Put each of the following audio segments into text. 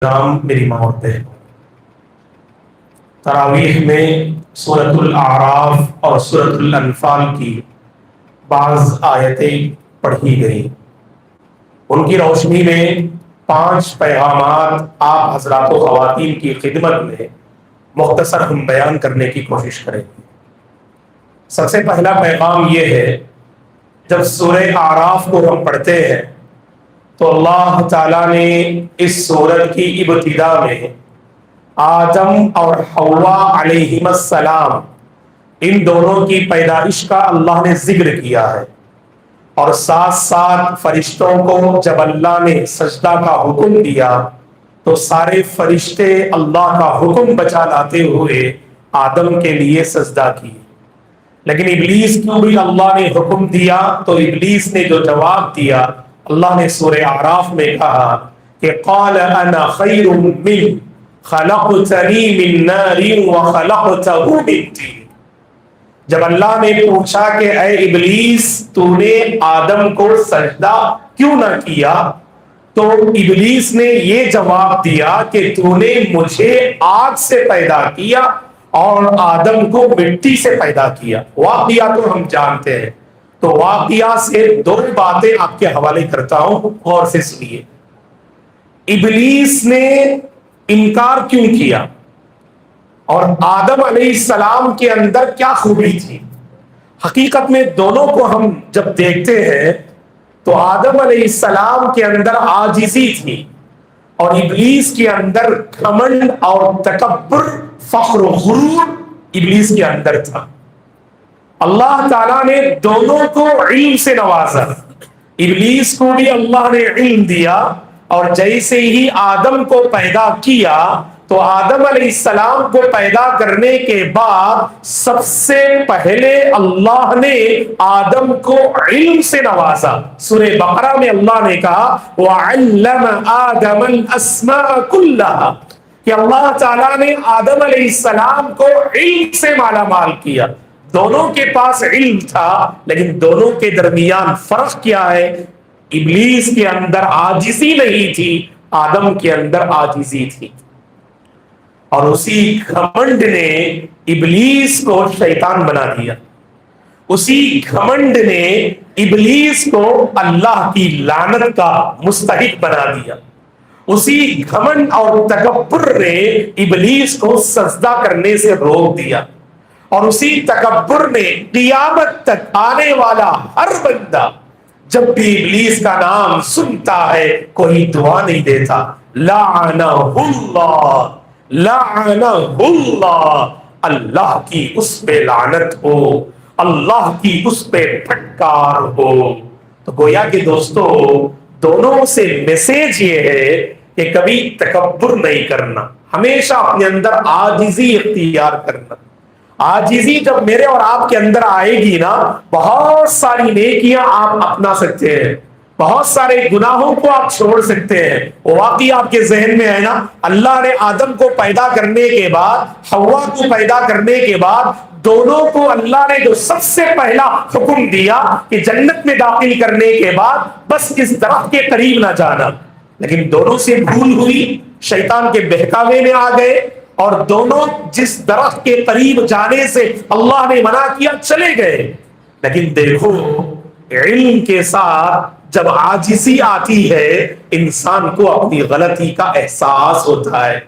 نام میری ماں ہوتے ہیں۔ تراویح میں سورۃ الاعراف اور سورۃ الانفال کی بعض آیتیں پڑھی گئیں۔ ان کی روشنی میں 5 پیغامات آپ حضرات و خواتین کی خدمت میں مختصر ہم بیان کرنے کی کوشش کریں گے۔ سب سے پہلا پیغام یہ ہے، جب سورہ اعراف کو ہم پڑھتے ہیں تو اللہ تعالیٰ نے اس سورت کی ابتدا میں آدم اور حوا علیہم السلام ان دونوں کی پیدائش کا اللہ نے ذکر کیا ہے، اور ساتھ ساتھ فرشتوں کو جب اللہ نے سجدہ کا حکم دیا تو سارے فرشتے اللہ کا حکم بچا لاتے ہوئے آدم کے لیے سجدہ کیے۔ لیکن ابلیس کو بھی اللہ نے حکم دیا تو ابلیس نے جو جواب دیا، اللہ نے سورہ اعراف میں کہا کہ قال انا خیر من خلقتنی من نار وخلقتہ من طین۔ جب اللہ نے پوچھا کہ اے ابلیس تو نے آدم کو سجدہ کیوں نہ کیا، تو ابلیس نے یہ جواب دیا کہ تو نے مجھے آگ سے پیدا کیا اور آدم کو مٹی سے پیدا کیا۔ واقعہ تو ہم جانتے ہیں، تو واقعہ سے 2 باتیں آپ کے حوالے کرتا ہوں، غور سے سنیے۔ ابلیس نے انکار کیوں کیا اور آدم علیہ السلام کے اندر کیا خوبی تھی؟ حقیقت میں دونوں کو ہم جب دیکھتے ہیں تو آدم علیہ السلام کے اندر عاجزی تھی اور ابلیس کے اندر گھمنڈ اور تکبر، فخر و غرور ابلیس کے اندر تھا۔ اللہ تعالیٰ نے دونوں کو علم سے نوازا، ابلیس کو بھی اللہ نے علم دیا، اور جیسے ہی آدم کو پیدا کیا تو آدم علیہ السلام کو پیدا کرنے کے بعد سب سے پہلے اللہ نے آدم کو علم سے نوازا۔ سورہ بقرہ میں اللہ نے کہا وَعَلَّمَ آدَمَ الْأَسْمَاءَ كُلَّهَا، کہ اللہ تعالیٰ نے آدم علیہ السلام کو علم سے مالا مال کیا۔ دونوں کے پاس علم تھا، لیکن دونوں کے درمیان فرق کیا ہے؟ ابلیس کے اندر عاجزی نہیں تھی، آدم کے اندر عاجزی تھی، اور اسی گھمنڈ نے ابلیس کو شیطان بنا دیا۔ اسی گھمنڈ نے ابلیس کو اللہ کی لعنت کا مستحق بنا دیا۔ اسی گھمنڈ اور تکبر نے ابلیس کو سجدہ کرنے سے روک دیا، اور اسی تکبر نے قیامت تک آنے والا ہر بندہ جب بھی ابلیس کا نام سنتا ہے کوئی دعا نہیں دیتا، لعنہ اللہ لعنہ اللہ، اللہ کی اس پہ لعنت ہو، اللہ کی اس پہ پھٹکار ہو۔ تو گویا کہ دوستو دونوں سے میسج یہ ہے کہ کبھی تکبر نہیں کرنا، ہمیشہ اپنے اندر عاجزی اختیار کرنا۔ عاجزی جب میرے اور آپ کے اندر آئے گی نا، بہت ساری نیکیاں آپ اپنا سکتے ہیں، بہت سارے گناہوں کو آپ چھوڑ سکتے ہیں۔ واقعی آپ کے ذہن میں ہے نا، اللہ نے آدم کو پیدا کرنے کے بعد، حوا کو پیدا کرنے کے بعد، دونوں کو اللہ نے جو سب سے پہلا حکم دیا کہ جنت میں داخل کرنے کے بعد بس اس درخت کے قریب نہ جانا، لیکن دونوں سے بھول ہوئی، شیطان کے بہکاوے میں آ گئے، اور دونوں جس درخت کے قریب جانے سے اللہ نے منع کیا چلے گئے۔ لیکن دیکھو علم کے ساتھ جب عاجزی آتی ہے انسان کو اپنی غلطی کا احساس ہوتا ہے۔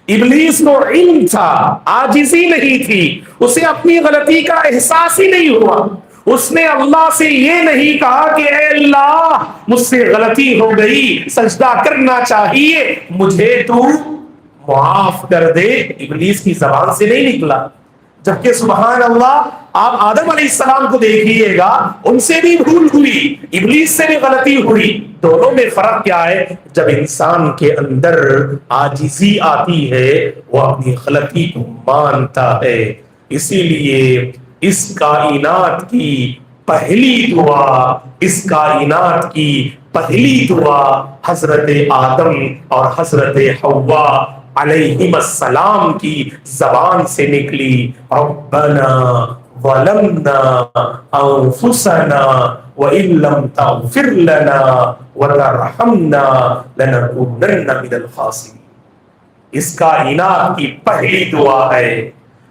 ابلیس کو علم تھا، عاجزی نہیں تھی، اسے اپنی غلطی کا احساس ہی نہیں ہوا۔ اس نے اللہ سے یہ نہیں کہا کہ اے اللہ مجھ سے غلطی ہو گئی، سجدہ کرنا چاہیے، مجھے تو معاف کر دے، ابلیس کی زبان سے نہیں نکلا۔ جبکہ سبحان اللہ آپ آدم علیہ السلام کو دیکھیے گا، ان سے بھی بھول ہوئی، ابلیس سے بھی غلطی ہوئی۔ دونوں میں فرق کیا ہے؟ جب انسان کے اندر عاجزی آتی ہے وہ اپنی غلطی کو مانتا ہے۔ اسی لیے اس کائنات کی پہلی دعا، اس کائنات کی پہلی دعا حضرت آدم اور حضرت حوا علیہم السلام کی زبان سے نکلی، ربنا ظلمنا انفسنا وان لم تغفر لنا وترحمنا لنكونن من الخاسرین۔ اس کائنات کی پہلی دعا ہے۔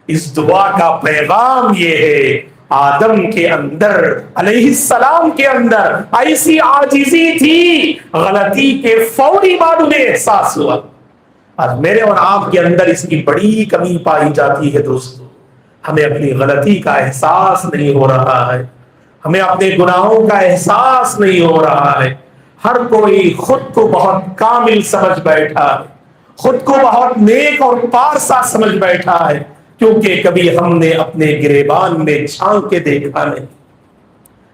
اس دعا کا پیغام یہ ہے، آدم کے اندر علیہ السلام کے اندر ایسی عاجزی تھی، غلطی کے فوری بعد انہیں احساس ہوا۔ اور میرے اور آپ کے اندر اس کی بڑی کمی پائی جاتی ہے دوستو، ہمیں اپنی غلطی کا احساس نہیں ہو رہا ہے، ہمیں اپنے گناہوں کا احساس نہیں ہو رہا ہے۔ ہر کوئی خود کو بہت کامل سمجھ بیٹھا ہے، خود کو بہت نیک اور پارسا سمجھ بیٹھا ہے، کیونکہ کبھی ہم نے اپنے گریبان میں جھانک کے دیکھا نہیں۔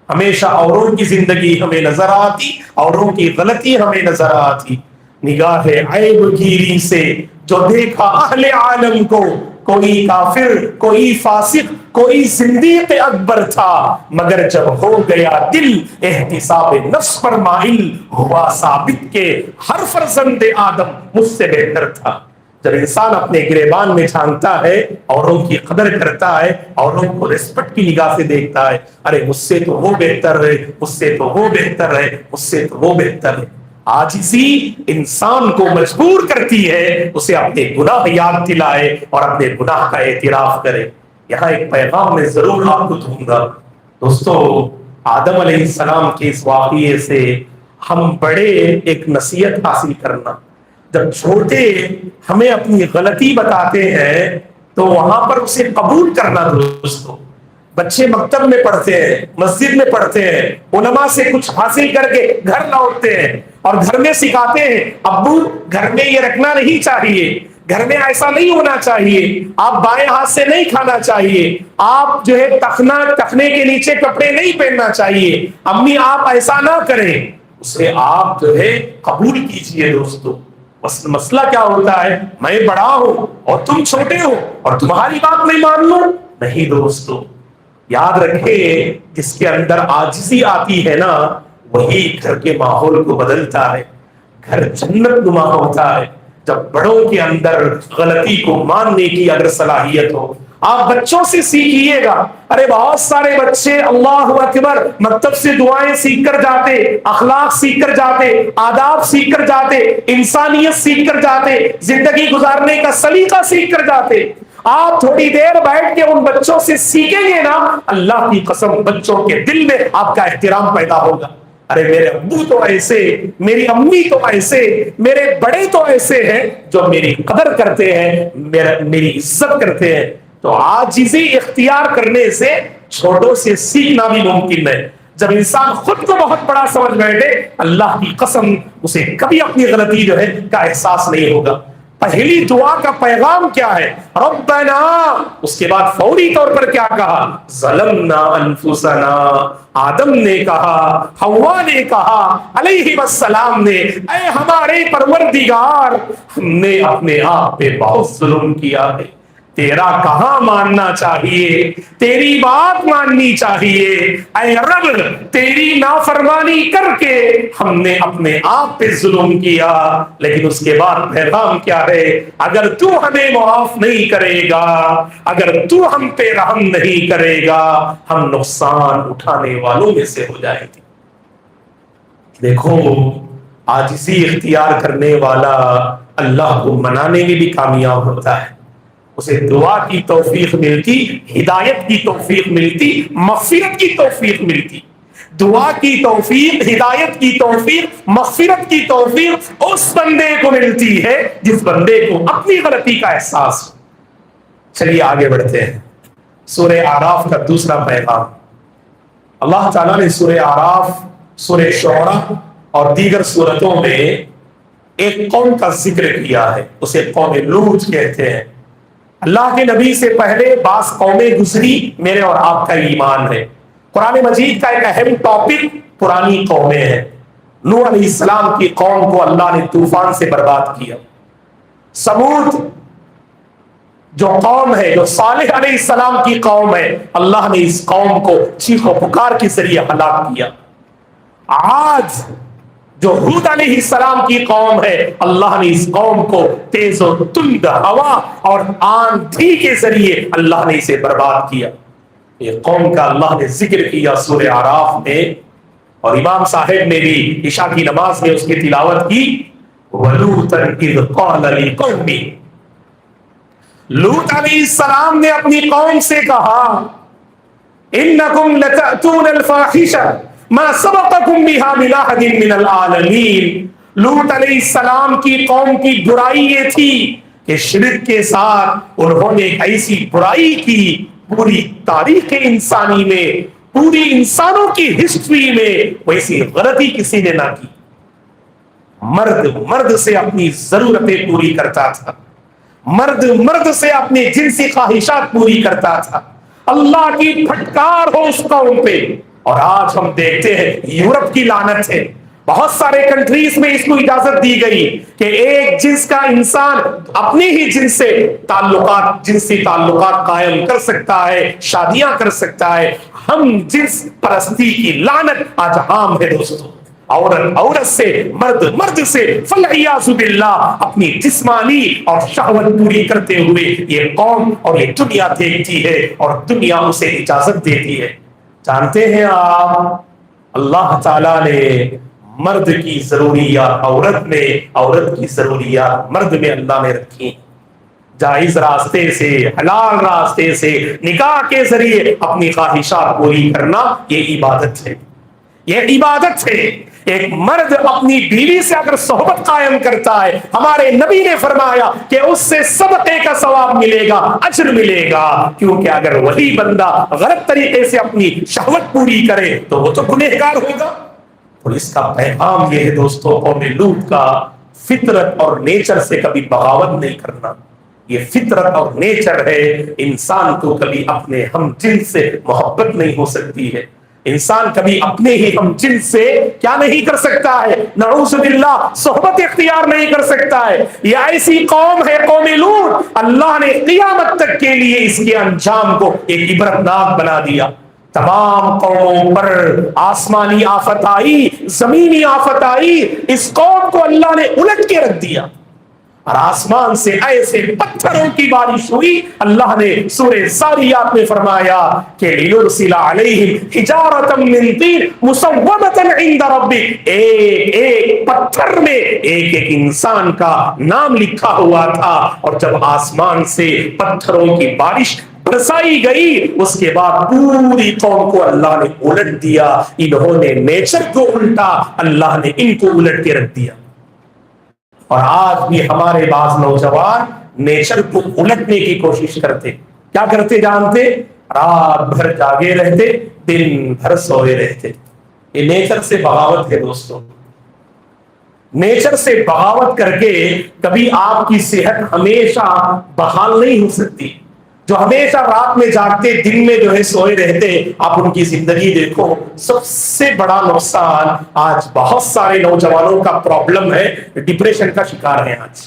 ہمیشہ اوروں کی زندگی ہمیں نظر آتی، اوروں کی غلطی ہمیں نظر آتی، نگاہ عیب گیری سے جو دیکھا اہل عالم کو، کوئی کافر، کوئی فاسق، کوئی زندیق اکبر تھا، مگر جب ہو گیا دل احتساب نفس پر مائل، ہوا ثابت کہ ہر فرزند آدم مجھ سے بہتر تھا۔ جب انسان اپنے گریبان میں جھانکتا ہے، اوروں کی قدر کرتا ہے، اوروں کو رسپیکٹ کی نگاہ سے دیکھتا ہے، ارے مجھ سے تو وہ بہتر ہے، مجھ سے تو وہ بہتر ہے، مجھ سے تو وہ بہتر ہے۔ عاجزی انسان کو مجبور کرتی ہے اسے اپنے گناہ یاد دلائے اور اپنے گناہ کا اعتراف کرے۔ یہاں ایک پیغام میں ضرور آپ کو دوں گا دوستو، آدم علیہ السلام کے اس واقعے سے ہم بڑے ایک نصیحت حاصل کرنا۔ جب چھوٹے ہمیں اپنی غلطی بتاتے ہیں تو وہاں پر اسے قبول کرنا دوستو۔ بچے مکتب میں پڑھتے ہیں، مسجد میں پڑھتے ہیں، علماء سے کچھ حاصل کر کے گھر لوٹتے ہیں اور گھر میں سکھاتے ہیں، ابو گھر میں یہ رکھنا نہیں چاہیے، گھر میں ایسا نہیں ہونا چاہیے، آپ بائیں ہاتھ سے نہیں کھانا چاہیے، آپ جو ہے تخنے کے نیچے کپڑے نہیں پہننا چاہیے، امی آپ ایسا نہ کریں۔ اسے آپ جو ہے قبول کیجئے دوستو۔ مسئلہ کیا ہوتا ہے، میں بڑا ہوں اور تم چھوٹے ہو اور تمہاری بات نہیں مان لوں؟ نہیں دوستو، یاد رکھے جس کے اندر عاجزی آتی ہے نا، وہی گھر کے ماحول کو بدلتا ہے، گھر جنت نما ہوتا ہے۔ جب بڑوں کے اندر غلطی کو ماننے کی اگر صلاحیت ہو، آپ بچوں سے سیکھیے گا۔ ارے بہت سارے بچے اللہ اکبر مکتب سے دعائیں سیکھ کر جاتے، اخلاق سیکھ کر جاتے، آداب سیکھ کر جاتے، انسانیت سیکھ کر جاتے، زندگی گزارنے کا سلیقہ سیکھ کر جاتے۔ آپ تھوڑی دیر بیٹھ کے ان بچوں سے سیکھیں گے نا، اللہ کی قسم بچوں کے دل میں آپ کا احترام پیدا ہوگا۔ ارے میرے ابو تو ایسے، میری امی تو ایسے، میرے بڑے تو ایسے ہیں جو میری قدر کرتے ہیں، میری عزت کرتے ہیں۔ تو عاجزی اختیار کرنے سے چھوٹوں سے سیکھنا بھی ممکن ہے۔ جب انسان خود کو بہت بڑا سمجھ بیٹھے، اللہ کی قسم اسے کبھی اپنی غلطی جو ہے کا احساس نہیں ہوگا۔ پہلی دعا کا پیغام کیا ہے؟ ربنا، اس کے بعد فوری طور پر کیا کہا؟ ظلمنا انفسنا، آدم نے کہا، حوا نے کہا، علیہ السلام نے، اے ہمارے پروردگار، ہم نے اپنے آپ پہ بہت ظلم کیا ہے، تیرا کہاں ماننا چاہیے، تیری بات ماننی چاہیے، اے رب تیری نافرمانی کر کے ہم نے اپنے آپ پہ ظلم کیا۔ لیکن اس کے بعد پیغام کیا ہے؟ اگر تو ہمیں معاف نہیں کرے گا، اگر تو ہم پہ رحم نہیں کرے گا، ہم نقصان اٹھانے والوں میں سے ہو جائیں گے۔ دیکھو، عاجزی اختیار کرنے والا اللہ کو منانے میں بھی کامیاب ہوتا ہے، اسے دعا کی توفیق ملتی، ہدایت کی توفیق ملتی، مغفرت کی توفیق ملتی۔ دعا کی توفیق، ہدایت کی توفیق، مغفرت کی توفیق اس بندے کو ملتی ہے جس بندے کو اپنی غلطی کا احساس ہو۔ چلیے آگے بڑھتے ہیں۔ سورہ اعراف کا دوسرا پیغام، اللہ تعالیٰ نے سورہ اعراف، سورہ شعراء اور دیگر سورتوں میں ایک قوم کا ذکر کیا ہے، اسے قوم لوط کہتے ہیں۔ اللہ کے نبی سے پہلے بعض قومیں گزری، میرے اور آپ کا ایمان ہے۔ قرآن مجید کا ایک اہم ٹاپک پرانی قومیں ہیں۔ نوح علیہ السلام کی قوم کو اللہ نے طوفان سے برباد کیا۔ سمود جو قوم ہے، جو صالح علیہ السلام کی قوم ہے، اللہ نے اس قوم کو چیخ و پکار کے ذریعے ہلاک کیا۔ عاد جو ہود علیہ السلام کی قوم ہے، اللہ نے اس قوم کو تیز و تند ہوا اور آندھی کے ذریعے اللہ نے اسے برباد کیا۔ یہ قوم کا اللہ نے ذکر کیا سورہ اعراف میں، اور امام صاحب نے بھی عشاء کی نماز میں اس کی تلاوت کی۔ وَلُوطًا إِذْ قَالَ لِقَوْمِهِ، لوط علیہ السلام نے اپنی قوم سے کہا انکم لتأتون الفاحشہ ما سبقکم بها من احد من العالمین۔ لوط علیہ السلام کی قوم کی برائی یہ تھی کہ شرک کے ساتھ انہوں نے ایسی برائی کی پوری تاریخ انسانی میں، پوری انسانوں کی ہسٹری میں ویسی غلطی کسی نے نہ کی۔ مرد سے اپنی ضرورتیں پوری کرتا تھا، مرد سے اپنی جنسی خواہشات پوری کرتا تھا، اللہ کی پھٹکار ہو اس قوم پہ۔ اور آج ہم دیکھتے ہیں یورپ کی لعنت ہے، بہت سارے کنٹریز میں اس کو اجازت دی گئی کہ ایک جنس کا انسان اپنی ہی جنس سے جنسی تعلقات قائم کر سکتا ہے، شادیاں کر سکتا ہے۔ ہم جنس پرستی کی لعنت آج عام ہے دوستو، عورت سے، مرد سے فالعیاذ باللہ اپنی جسمانی اور شہوت پوری کرتے ہوئے یہ قوم اور یہ دنیا دیکھتی ہے اور دنیا اسے اجازت دیتی ہے۔ جانتے ہیں آپ، اللہ تعالیٰ نے مرد کی ضروریات عورت میں، عورت کی ضروریات مرد میں اللہ نے رکھی۔ جائز راستے سے، حلال راستے سے، نکاح کے ذریعے اپنی خواہشات پوری کرنا یہ عبادت ہے، یہ عبادت ہے۔ ایک مرد اپنی بیوی سے اگر صحبت قائم کرتا ہے، ہمارے نبی نے فرمایا کہ اس سے صدقے کا ثواب ملے گا، اجر ملے گا، کیونکہ اگر وہی بندہ غلط طریقے سے اپنی شہوت پوری کرے تو وہ تو گنہگار ہوگا۔ اور اس کا پیغام یہ ہے دوستو، قوم لوط کا فطرت اور نیچر سے کبھی بغاوت نہیں کرنا۔ یہ فطرت اور نیچر ہے، انسان کو کبھی اپنے ہم جنس سے محبت نہیں ہو سکتی ہے، انسان کبھی اپنے ہی ہم جنس سے کیا نہیں کر سکتا ہے، نعوذ باللہ صحبت اختیار نہیں کر سکتا ہے۔ یہ ایسی قوم ہے قوم لوط، اللہ نے قیامت تک کے لیے اس کے انجام کو ایک عبرتناک بنا دیا۔ تمام قوموں پر آسمانی آفت آئی، زمینی آفت آئی، اس قوم کو اللہ نے الٹ کے رکھ دیا اور آسمان سے ایسے پتھروں کی بارش ہوئی۔ اللہ نے سورہ زاریات میں فرمایا کہ لِيُرْسِلَ عَلَيْهِمْ حِجَارَةً مِّن طِينٍ مُّسَوَّمَةً عِندَ رَبِّكَ، ایک پتھر میں ایک انسان کا نام لکھا ہوا تھا، اور جب آسمان سے پتھروں کی بارش برسائی گئی اس کے بعد پوری قوم کو اللہ نے الٹ دیا۔ انہوں نے نیچر کو الٹا، اللہ نے ان کو الٹ کے رکھ دیا۔ اور آج بھی ہمارے بعض نوجوان نیچر کو الٹنے کی کوشش کرتے، کیا کرتے جانتے؟ رات بھر جاگے رہتے، دن بھر سوئے رہتے۔ یہ نیچر سے بغاوت ہے دوستوں۔ نیچر سے بغاوت کر کے کبھی آپ کی صحت ہمیشہ بحال نہیں ہو سکتی۔ جو ہمیشہ رات میں جاگتے، دن میں جو ہے سوئے رہتے، آپ ان کی زندگی دیکھو۔ سب سے بڑا نقصان آج بہت سارے نوجوانوں کا پرابلم ہے، ڈپریشن کا شکار ہے۔ آج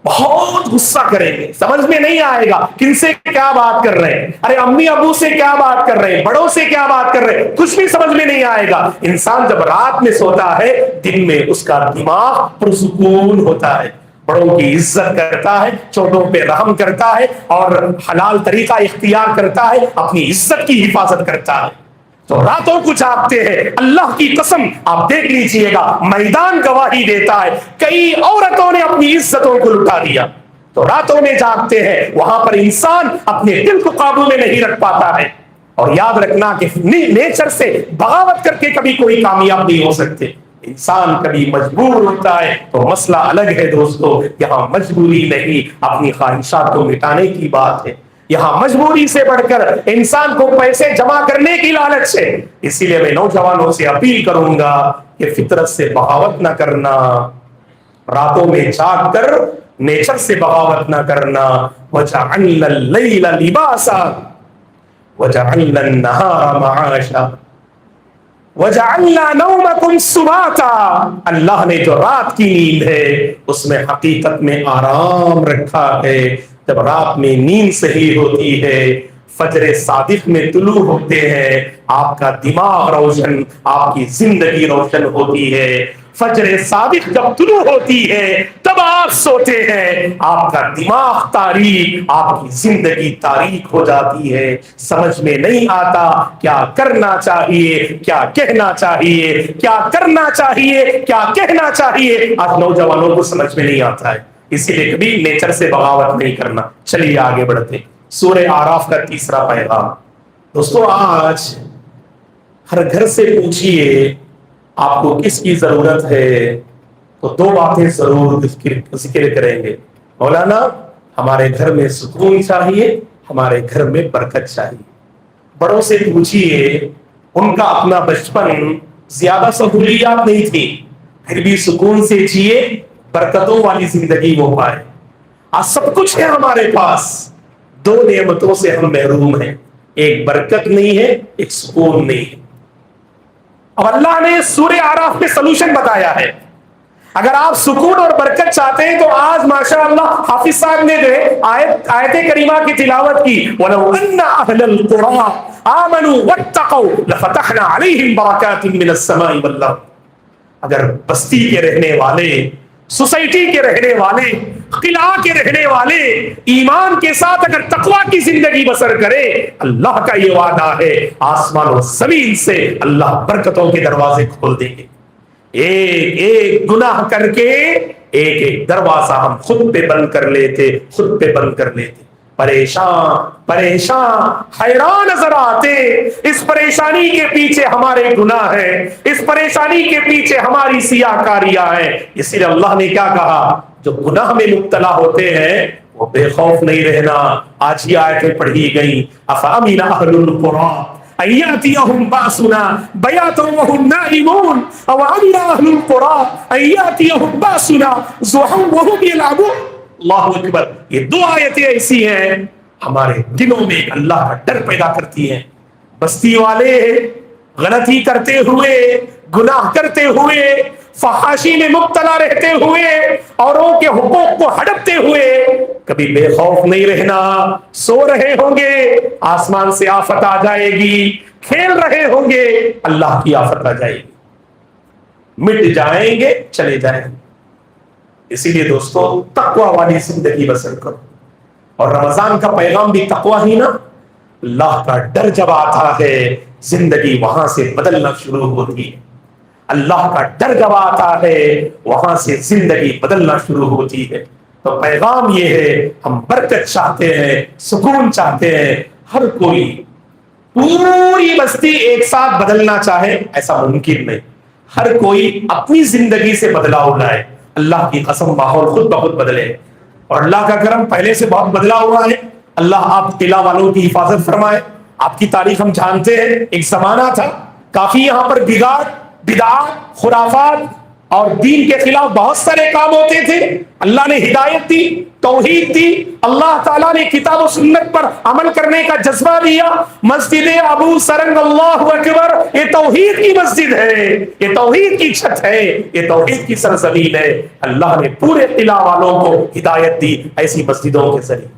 بہت غصہ کریں گے، سمجھ میں نہیں آئے گا کن سے کیا بات کر رہے ہیں، ارے امی ابو سے کیا بات کر رہے ہیں، بڑوں سے کیا بات کر رہے ہیں، کچھ بھی سمجھ میں نہیں آئے گا۔ انسان جب رات میں سوتا ہے، دن میں اس کا دماغ پرسکون ہوتا ہے، بڑوں کی عزت کرتا ہے، چھوٹوں پہ رحم کرتا ہے، اور حلال طریقہ اختیار کرتا ہے، اپنی عزت کی حفاظت کرتا ہے۔ تو راتوں کو جاگتے ہیں، اللہ کی قسم آپ دیکھ لیجئے گا، میدان گواہی دیتا ہے، کئی عورتوں نے اپنی عزتوں کو لٹا دیا۔ تو راتوں میں جاگتے ہیں، وہاں پر انسان اپنے دل کو قابو میں نہیں رکھ پاتا ہے۔ اور یاد رکھنا کہ نیچر سے بغاوت کر کے کبھی کوئی کامیاب نہیں ہو سکتے۔ انسان کبھی مجبور ہوتا ہے تو مسئلہ الگ ہے دوستو، یہاں مجبوری نہیں، اپنی خواہشات کو مٹانے کی بات ہے۔ یہاں مجبوری سے بڑھ کر انسان کو پیسے جمع کرنے کی لالچ ہے۔ اسی لیے میں نوجوانوں سے اپیل کروں گا کہ فطرت سے بغاوت نہ کرنا، راتوں میں جاگ کر نیچر سے بغاوت نہ کرنا۔ وَجَعَلْنَا اللَّيْلَ لِبَاسًا وَجَعَلْنَا النَّهَارَ مَعَاشًا وَجَعَلْنَا نَوْمَكُمْ سُبَاتًا، اللہ نے جو رات کی نیند ہے اس میں حقیقت میں آرام رکھا ہے۔ جب رات میں نیند صحیح ہوتی ہے، فجر صادق میں طلوع ہوتے ہیں، آپ کا دماغ روشن، آپ کی زندگی روشن ہوتی ہے۔ فجر صادق جب طلوع ہوتی ہے تب آپ سوتے ہیں، آپ کا دماغ تاریک، آپ کی زندگی تاریک ہو جاتی ہے، سمجھ میں نہیں آتا کیا کرنا چاہیے، کیا کہنا چاہیے، کیا کرنا چاہیے، کیا کہنا چاہیے۔ آج نوجوانوں کو سمجھ میں نہیں آتا ہے، اسی لیے کبھی نیچر سے بغاوت نہیں کرنا۔ چلیے آگے بڑھتے، سورہ اعراف کا تیسرا پیغام۔ دوستو آج ہر گھر سے پوچھئے آپ کو کس کی ضرورت ہے تو دو باتیں ضرور ذکر کریں گے۔ مولانا ہمارے گھر میں سکون چاہیے، ہمارے گھر میں برکت چاہیے۔ بڑوں سے پوچھئے، ان کا اپنا بچپن زیادہ سہولیات نہیں تھی، پھر بھی سکون سے جیے، برکتوں والی زندگی وہ پائے۔ آج سب کچھ ہے ہمارے پاس، دو نعمتوں سے ہم محروم ہیں، ایک برکت نہیں ہے، ایک سکون نہیں ہے۔ اب اللہ نے سورہ اعراف میں سلوشن بتایا ہے۔ اگر آپ سکون اور برکت چاہتے ہیں تو آج ماشاءاللہ حافظ صاحب نے جو ہے آیت کریمہ کی تلاوت کی، وَلَوْ أَنَّ أَهْلَ الْقُرَىٰ آمَنُوا وَاتَّقَوْا لَفَتَحْنَا عَلَيْهِمْ بَرَكَاتٍ مِّنَ السَّمَاءِ وَالْأَرْضِ۔ اگر بستی کے رہنے والے، سوسائٹی کے رہنے والے، قلعہ کے رہنے والے ایمان کے ساتھ اگر تقوی کی زندگی بسر کرے، اللہ کا یہ وعدہ ہے آسمان و زمین سے اللہ برکتوں کے دروازے کھول دیں گے۔ ایک ایک گناہ کر کے ایک ایک دروازہ ہم خود پہ بند کر لیتے، خود پہ بند کر لیتے، پریشان پریشان حیران نظر آتے۔ اس پریشانی کے پیچھے ہمارے گناہ ہیں، اس پریشانی کے پیچھے ہماری سیاہکاریاں ہیں۔ اسی لیے اللہ نے کیا کہا، جو گناہ میں مبتلا ہوتے ہیں وہ بے خوف نہیں رہنا۔ آج یہ آیتیں پڑھی گئی، افامن اہل القریٰ ان یاتیہم باسنا بیاتا وہم نائمون او امن اہل القریٰ ان یاتیہم باسنا ضحی وہم یلعبون۔ اللہ اکبر، یہ دو آیتیں ایسی ہیں ہمارے دلوں میں اللہ کا ڈر پیدا کرتی ہیں۔ بستی والے غلطی کرتے ہوئے، گناہ کرتے ہوئے، فحاشی میں مبتلا رہتے ہوئے، اوروں کے حقوق کو ہڑپتے ہوئے کبھی بے خوف نہیں رہنا۔ سو رہے ہوں گے آسمان سے آفت آ جائے گی، کھیل رہے ہوں گے اللہ کی آفت آ جائے گی، مٹ جائیں گے چلے جائیں گے۔ اسی لیے دوستو تقوی والی زندگی بسر کرو، اور رمضان کا پیغام بھی تقوی ہی نا۔ اللہ کا ڈر جب آتا ہے زندگی وہاں سے بدلنا شروع ہوتی ہے، اللہ کا ڈر جب آتا ہے وہاں سے زندگی بدلنا شروع ہوتی ہے۔ تو پیغام یہ ہے، ہم برکت چاہتے ہیں، سکون چاہتے ہیں۔ ہر کوئی پوری بستی ایک ساتھ بدلنا چاہے ایسا ممکن نہیں، ہر کوئی اپنی زندگی سے بدلاؤ لائے۔ اللہ کی قسم ماحول خود بخود بدلے، اور اللہ کا کرم پہلے سے بہت بدلا ہوا ہے۔ اللہ آپ قلعہ والوں کی حفاظت فرمائے۔ آپ کی تاریخ ہم جانتے ہیں، ایک زمانہ تھا کافی یہاں پر بگاڑ، بدعات، خرافات اور دین کے خلاف بہت سارے کام ہوتے تھے۔ اللہ نے ہدایت دی، توحید دی، اللہ تعالیٰ نے کتاب و سنت پر عمل کرنے کا جذبہ دیا۔ مسجد ابو سرنگ، اللہ اکبر، یہ توحید کی مسجد ہے، یہ توحید کی چھت ہے، یہ توحید کی سرزمین ہے۔ اللہ نے پورے قلعہ والوں کو ہدایت دی ایسی مسجدوں کے ذریعے۔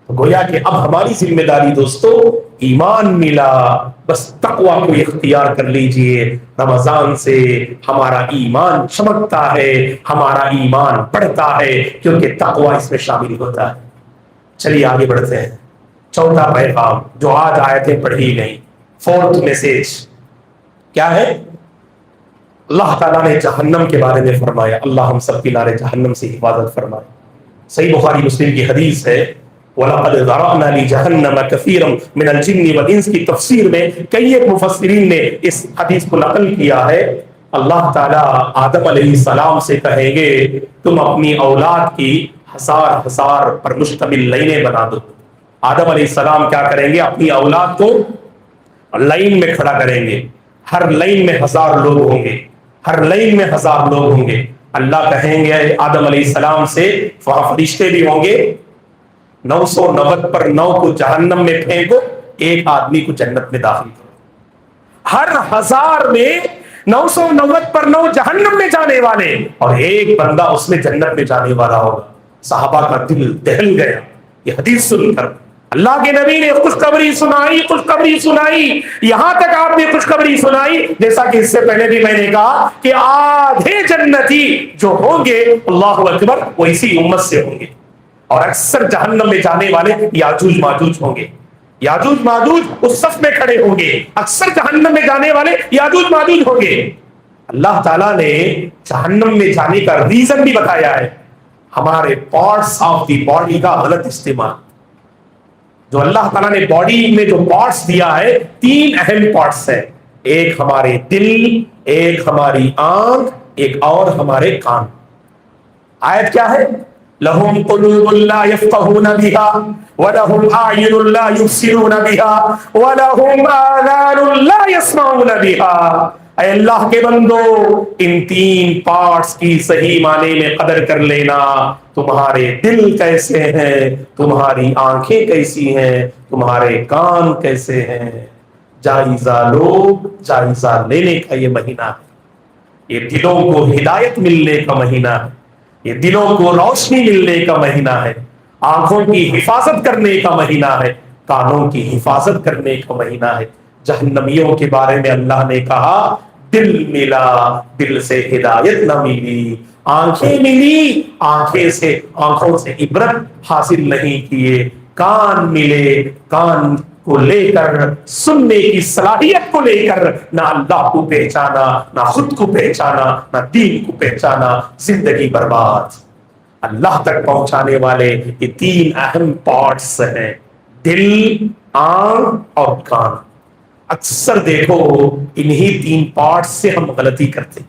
گویا کہ اب ہماری ذمہ داری دوستو، ایمان ملا، بس تقوی کو اختیار کر لیجئے۔ رمضان سے ہمارا ایمان چمکتا ہے، ہمارا ایمان بڑھتا ہے، کیونکہ تقوی اس میں شامل ہوتا ہے۔ چلیے آگے بڑھتے ہیں، چوتھا پیغام جو آج آیتیں پڑھی گئی، فورتھ میسج کیا ہے؟ اللہ تعالیٰ نے جہنم کے بارے میں فرمایا، اللہ ہم سب کی نارے جہنم سے حفاظت فرمائے۔ صحیح بخاری مسلم کی حدیث ہے، وَلَقَدْ ذَرَأْنَا لِجَهَنَّمَ كَثِيرًا مِنَ الْجِنِّ وَالْإِنسِ کی تفسیر میں کئی ایک مفسرین نے اس حدیث کو نقل کیا ہے۔ اللہ تعالیٰ آدم علیہ السلام سے کہیں گے تم اپنی اولاد کی ہزار پر مشتمل لائنیں بنا دو۔ آدم علیہ السلام کیا کریں گے؟ اپنی اولاد کو لائن میں کھڑا کریں گے، ہر لائن میں 1000 لوگ ہوں گے، ہر لائن میں 1000 لوگ ہوں گے۔ اللہ کہیں گے آدم علیہ السلام سے، وہاں فرشتے بھی ہوں گے، 990 پر 9 کو جہنم میں پھینکو، ایک آدمی کو جنت میں داخل کرو۔ ہر 1000 میں 990 پر 9 جہنم میں جانے والے، اور ایک بندہ اس میں جنت میں جانے والا ہوگا۔ صحابہ کا دل دہل گیا یہ حدیث سن کر۔ اللہ کے نبی نے خوشخبری سنائی، یہاں تک آپ نے خوشخبری سنائی جیسا کہ اس سے پہلے بھی میں نے کہا کہ آدھے جنتی جو ہوں گے اللہ اکبر وہ اسی امت سے ہوں گے، اور اکثر جہنم میں جانے والے یاجوج ماجوج ہوں گے، یاجوج ماجوج اس صف میں کھڑے ہوں گے، اکثر جہنم میں جانے والے یاجوج ماجوج ہوں گے۔ اللہ تعالیٰ نے جہنم میں جانے کا ریزن بھی بتایا ہے، ہمارے پارٹس آف دی باڈی کا غلط استعمال۔ جو اللہ تعالیٰ نے باڈی میں جو پارٹس دیا ہے 3 اہم پارٹس ہیں، ایک ہمارے دل، ایک ہماری آنکھ، ایک اور ہمارے کان۔ آیت کیا ہے؟ لَهُمْ قُلُوبٌ لَا يَفْقَهُونَ بِهَا وَلَهُمْ أَعْيُنٌ لَا يُبْصِرُونَ بِهَا وَلَهُمْ آذَانٌ لَا يَسْمَعُونَ بِهَا۔ اے اللہ کے بندو، ان 3 پارٹس کی صحیح معنی میں قدر کر لینا۔ تمہارے دل کیسے ہیں، تمہاری آنکھیں کیسی ہیں، تمہارے کان کیسے ہیں، جائزہ لو، جائزہ لینے کا یہ مہینہ ہے۔ یہ دلوں کو ہدایت ملنے کا مہینہ ہے، یہ دلوں کو روشنی ملنے کا مہینہ ہے، آنکھوں کی حفاظت کرنے کا مہینہ ہے، کانوں کی حفاظت کرنے کا مہینہ ہے۔ جہنمیوں کے بارے میں اللہ نے کہا دل ملا، دل سے ہدایت نہ ملی، آنکھیں ملی، آنکھوں سے عبرت حاصل نہیں کیے، کان ملے، کان کو لے کر سننے کی صلاحیت کو لے کر نہ اللہ کو پہچانا، نہ خود کو پہچانا، نہ دین کو پہچانا، زندگی برباد۔ اللہ تک پہنچانے والے یہ 3 اہم پارٹس ہیں، دل، آنکھ اور کان۔ اکثر دیکھو انہی 3 پارٹس سے ہم غلطی کرتے ہیں۔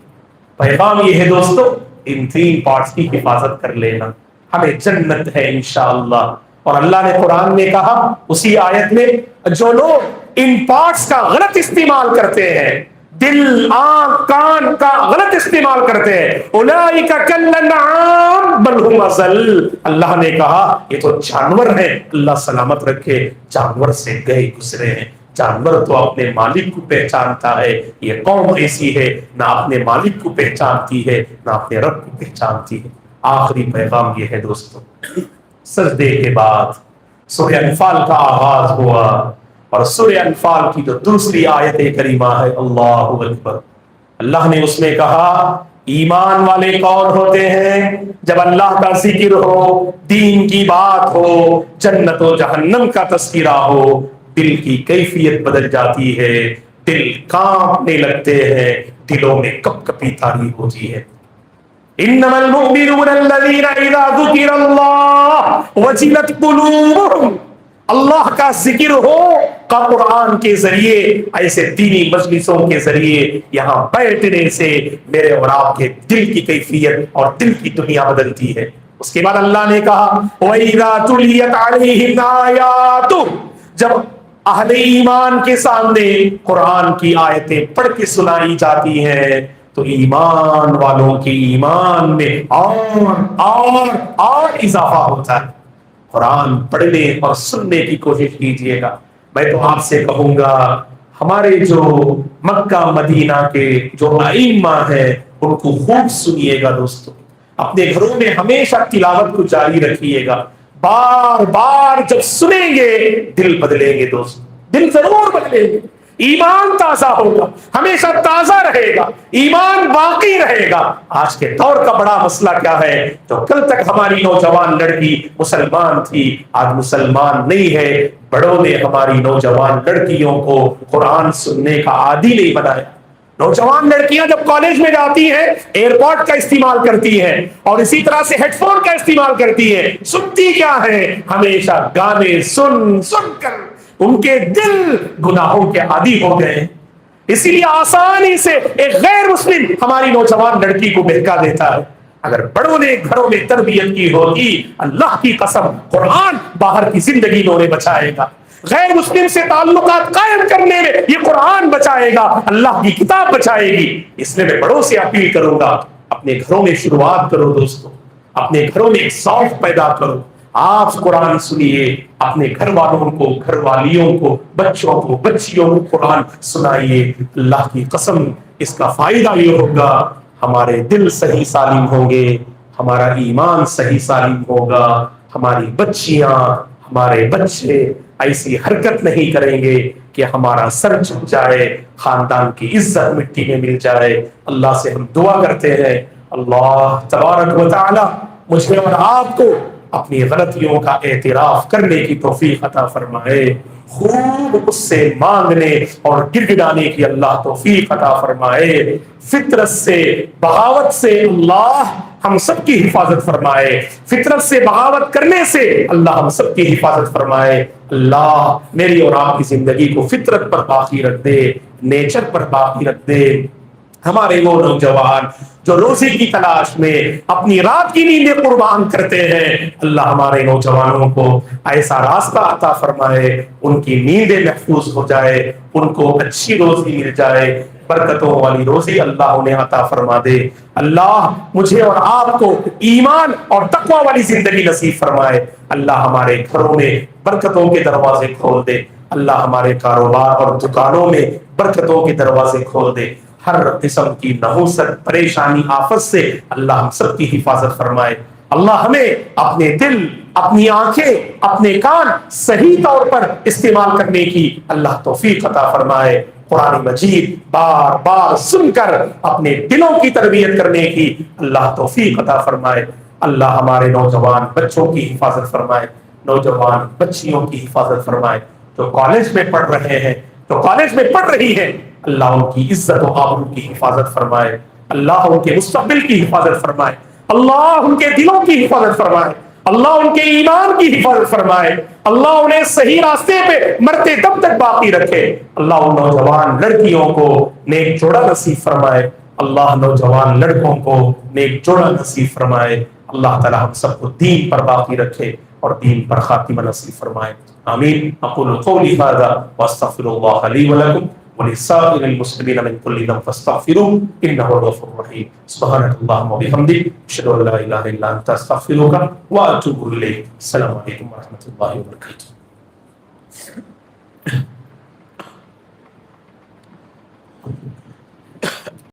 پیغام یہ ہے دوستو، ان 3 پارٹس کی حفاظت کر لینا، ہمیں جنت ہے انشاءاللہ۔ اور اللہ نے قرآن میں کہا اسی آیت میں، جو لوگ ان پارٹس کا غلط استعمال کرتے ہیں، دل، آنکھ، کان کا غلط استعمال کرتے ہیں، اولئک کالانعام بل هم اضل۔ اللہ نے کہا یہ تو جانور ہیں، اللہ سلامت رکھے، جانور سے گئے گزرے ہیں۔ جانور تو اپنے مالک کو پہچانتا ہے، یہ قوم ایسی ہے نہ اپنے مالک کو پہچانتی ہے نہ اپنے رب کو پہچانتی ہے۔ آخری پیغام یہ ہے دوستو، سجدے کے بعد سورہ انفال کا آغاز ہوا، اور سورہ انفال کی جو دوسری آیت کریمہ ہے، اللہ اکبر، اللہ نے اس میں کہا ایمان والے کون ہوتے ہیں؟ جب اللہ کا ذکر ہو، دین کی بات ہو، جنت و جہنم کا تذکرہ ہو، دل کی کیفیت بدل جاتی ہے، دل کانپنے لگتے ہیں، دلوں میں کپ کپی طاری ہوتی ہے۔ انما المؤمنون الذين اذا ذكر الله وجلت قلوبهم، اللہ کا ذکر ہو کا قرآن کے ذریعے، ایسے دینی مجلسوں کے ذریعے یہاں بیٹھنے سے میرے اور آپ کے دل کی کیفیت اور دل کی دنیا بدلتی ہے۔ اس کے بعد اللہ نے کہا وَإِذَا تُلِيَتْ عَلَيْهِمْ آيَاتُهُ، جب اہل ایمان کے سامنے قرآن کی آیتیں پڑھ کے سنائی جاتی ہیں تو ایمان والوں کے ایمان میں اور اضافہ ہوتا ہے۔ قرآن پڑھنے اور سننے کی کوشش کیجئے گا۔ میں تو آپ سے کہوں گا ہمارے جو مکہ مدینہ کے جو ائمہ ہیں ان کو خوب سنیے گا دوستو، اپنے گھروں میں ہمیشہ تلاوت کو جاری رکھیے گا، بار بار جب سنیں گے دل بدلیں گے دوست، دل ضرور بدلیں گے، ایمان تازہ ہوگا، ہمیشہ تازہ رہے گا، ایمان باقی رہے گا۔ آج کے دور کا بڑا مسئلہ کیا ہے؟ تو کل تک ہماری نوجوان لڑکی مسلمان تھی، آج مسلمان نہیں ہے۔ بڑوں نے ہماری نوجوان لڑکیوں کو قرآن سننے کا عادی نہیں بنایا۔ نوجوان لڑکیاں جب کالج میں جاتی ہیں ایئرپورٹ کا استعمال کرتی ہیں اور اسی طرح سے ہیڈ فون کا استعمال کرتی ہیں، سنتی کیا ہے؟ ہمیشہ گانے سن سن کر ان کے دل گناہوں کے عادی ہو گئے، اسی لیے آسانی سے ایک غیر مسلم ہماری نوجوان لڑکی کو بہکا دیتا ہے۔ اگر بڑوں نے گھروں میں تربیت کی ہوتی، اللہ کی قسم قرآن باہر کی زندگی انہیں بچائے گا، غیر مسلم سے تعلقات قائم کرنے میں یہ قرآن بچائے گا، اللہ کی کتاب بچائے گی۔ اس لیے میں بڑوں سے اپیل کروں گا اپنے گھروں میں شروعات کرو دوستو، اپنے گھروں میں ایک ذوق پیدا کرو، آپ قرآن سنیے، اپنے گھر والوں کو، گھر والیوں کو، بچوں کو، بچیوں کو قرآن سنائیے۔ اللہ کی قسم اس کا فائدہ یہ ہوگا ہمارے دل صحیح سالم ہوں گے، ہمارا ایمان صحیح سالم ہوگا، ہماری بچیاں، ہمارے بچے ایسی حرکت نہیں کریں گے کہ ہمارا سر جھک جائے، خاندان کی عزت مٹی میں مل جائے۔ اللہ سے ہم دعا کرتے ہیں اللہ تبارک و تعالی مجھے اور آپ کو اپنی غلطیوں کا اعتراف کرنے کی توفیق عطا فرمائے، خوب اس سے مانگنے اور گڑگڑانے کی اللہ توفیق عطا فرمائے، فطرت سے بغاوت سے اللہ ہم سب کی حفاظت فرمائے، فطرت سے بغاوت کرنے سے اللہ ہم سب کی حفاظت فرمائے۔ اللہ میری اور آپ کی زندگی کو فطرت پر باقی رکھ دے، نیچر پر باقی رکھ دے۔ ہمارے وہ نوجوان جو روزی کی تلاش میں اپنی رات کی نیندیں قربان کرتے ہیں، اللہ ہمارے نوجوانوں کو ایسا راستہ عطا فرمائے، ان کی نیندیں محفوظ ہو جائے، ان کو اچھی روزی مل جائے، برکتوں والی روزی اللہ انہیں عطا فرما دے۔ اللہ مجھے اور آپ کو ایمان اور تقوی والی زندگی نصیب فرمائے۔ اللہ ہمارے گھروں میں برکتوں کے دروازے کھول دے، اللہ ہمارے کاروبار اور دکانوں میں برکتوں کے دروازے کھول دے، ہر قسم کی نحوست پریشانی آفت سے اللہ ہم سب کی حفاظت فرمائے۔ اللہ ہمیں اپنے دل، اپنی آنکھیں، اپنے کان صحیح طور پر استعمال کرنے کی اللہ توفیق عطا فرمائے، قرآن مجید بار بار سن کر اپنے دلوں کی تربیت کرنے کی اللہ توفیق عطا فرمائے۔ اللہ ہمارے نوجوان بچوں کی حفاظت فرمائے، نوجوان بچیوں کی حفاظت فرمائے، جو کالج میں پڑھ رہے ہیں، جو کالج میں پڑھ رہی ہیں، اللہ ان کی عزت و آبرو کی حفاظت فرمائے، اللہ ان کے مستقبل کی حفاظت فرمائے، اللہ ان کے دلوں کی حفاظت فرمائے، اللہ ان کے ایمان کی حفاظت فرمائے، اللہ انہیں صحیح راستے پہ مرتے دم تک باقی رکھے، اللہ ان نوجوان لڑکیوں کو نیک جوڑا نصیب فرمائے، اللہ نوجوان لڑکوں کو نیک جوڑا نصیب فرمائے، اللہ تعالی ہم سب کو دین پر باقی رکھے اور دین پر خاتمہ نصیب فرمائے، آمین۔ اقول قولی ھذا واستغفر اللہ لی ولکم ولسائر المسلمین من کل ذنب فاستغفروه انه هو الغفور الرحیم۔ سبحانک اللہم وبحمدک اشہد ان لا الہ الا انت استغفرک واتوب الیک۔ السلام علیکم ورحمۃ اللہ وبرکاتہ۔